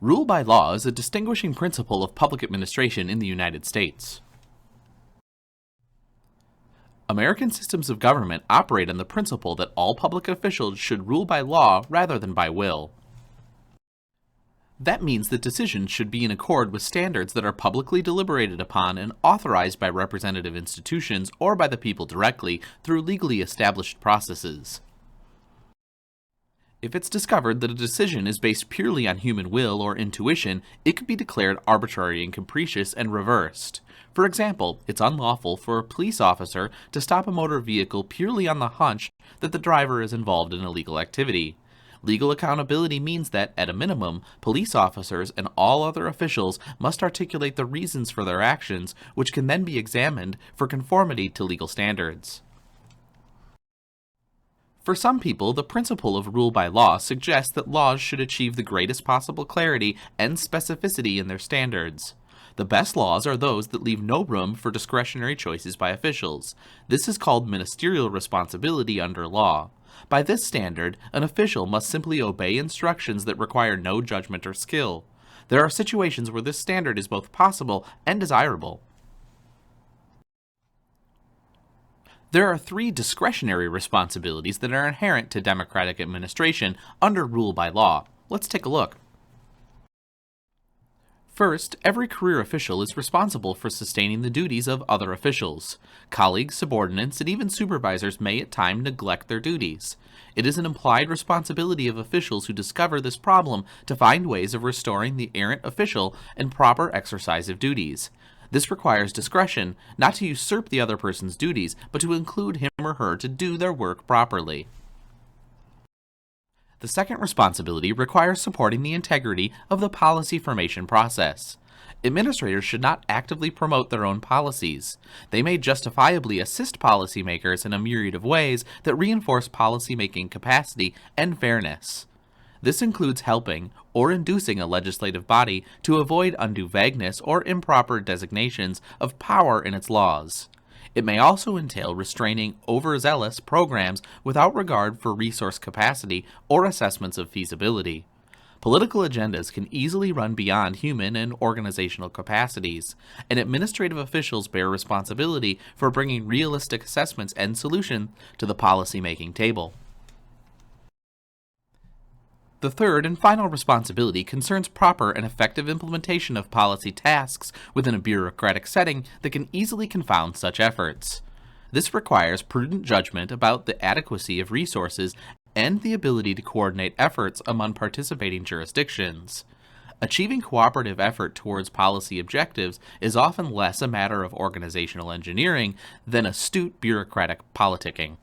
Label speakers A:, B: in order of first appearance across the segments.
A: Rule by law is a distinguishing principle of public administration in the United States. American systems of government operate on the principle that all public officials should rule by law rather than by will. That means that decisions should be in accord with standards that are publicly deliberated upon and authorized by representative institutions or by the people directly through legally established processes. If it's discovered that a decision is based purely on human will or intuition, it could be declared arbitrary and capricious and reversed. For example, it's unlawful for a police officer to stop a motor vehicle purely on the hunch that the driver is involved in illegal activity. Legal accountability means that, at a minimum, police officers and all other officials must articulate the reasons for their actions, which can then be examined for conformity to legal standards. For some people, the principle of rule by law suggests that laws should achieve the greatest possible clarity and specificity in their standards. The best laws are those that leave no room for discretionary choices by officials. This is called ministerial responsibility under law. By this standard, an official must simply obey instructions that require no judgment or skill. There are situations where this standard is both possible and desirable. There are three discretionary responsibilities that are inherent to democratic administration under rule by law. Let's take a look. First, every career official is responsible for sustaining the duties of other officials. Colleagues, subordinates, and even supervisors may at times neglect their duties. It is an implied responsibility of officials who discover this problem to find ways of restoring the errant official and proper exercise of duties. This requires discretion, not to usurp the other person's duties, but to include him or her to do their work properly. The second responsibility requires supporting the integrity of the policy formation process. Administrators should not actively promote their own policies. They may justifiably assist policymakers in a myriad of ways that reinforce policymaking capacity and fairness. This includes helping or inducing a legislative body to avoid undue vagueness or improper designations of power in its laws. It may also entail restraining overzealous programs without regard for resource capacity or assessments of feasibility. Political agendas can easily run beyond human and organizational capacities, and administrative officials bear responsibility for bringing realistic assessments and solutions to the policy-making table. The third and final responsibility concerns proper and effective implementation of policy tasks within a bureaucratic setting that can easily confound such efforts. This requires prudent judgment about the adequacy of resources and the ability to coordinate efforts among participating jurisdictions. Achieving cooperative effort towards policy objectives is often less a matter of organizational engineering than astute bureaucratic politicking.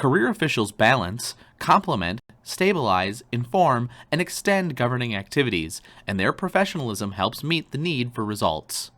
A: Career officials balance, complement, stabilize, inform, and extend governing activities, and their professionalism helps meet the need for results.